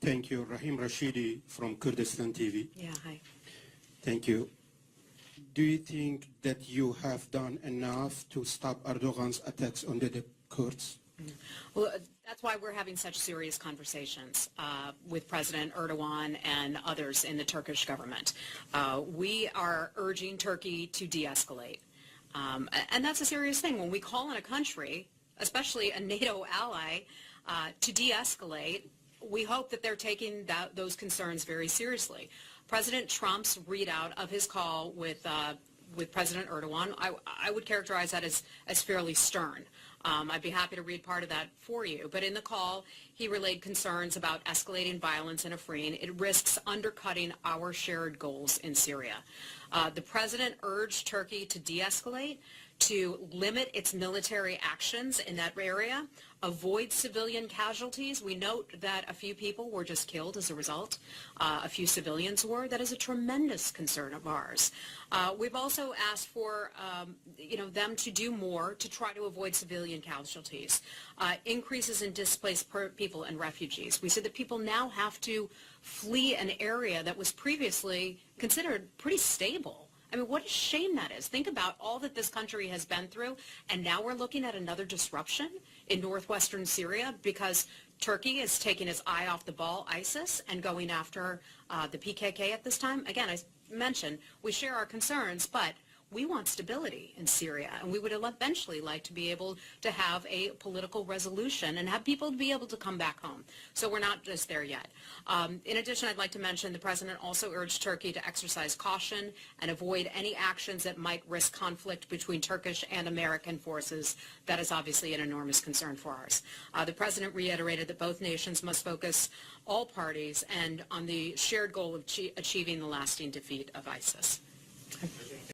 Thank you. Rahim Rashidi from Kurdistan TV. Yeah, hi. Thank you. Do you think that you have done enough to stop Erdogan's attacks on the Kurds? Well, that's why we're having such serious conversations with President Erdogan and others in the Turkish government. We are urging Turkey to de-escalate. And that's a serious thing. When we call on a country, especially a NATO ally, to de-escalate, we hope that they're taking those concerns very seriously. President Trump's readout of his call with President Erdogan, I would characterize that as fairly stern. I'd be happy to read part of that for you. But in the call, he relayed concerns about escalating violence in Afrin. It risks undercutting our shared goals in Syria. The president urged Turkey to de-escalate, to limit its military actions in that area, avoid civilian casualties. We note that a few people were just killed as a result. A few civilians were. That is a tremendous concern of ours. We've also asked for them to do more to try to avoid civilian casualties. Increases in displaced people and refugees. We said that people now have to flee an area that was previously considered pretty stable. I mean, what a shame that is. Think about all that this country has been through, and now we're looking at another disruption in northwestern Syria because Turkey is taking its eye off the ball, ISIS, and going after the PKK at this time. Again, I mentioned we share our concerns, but we want stability in Syria, and we would eventually like to be able to have a political resolution and have people be able to come back home. So we're not just there yet. In addition, I'd like to mention the president also urged Turkey to exercise caution and avoid any actions that might risk conflict between Turkish and American forces. That is obviously an enormous concern for ours. The president reiterated that both nations must focus all parties and on the shared goal of achieving the lasting defeat of ISIS.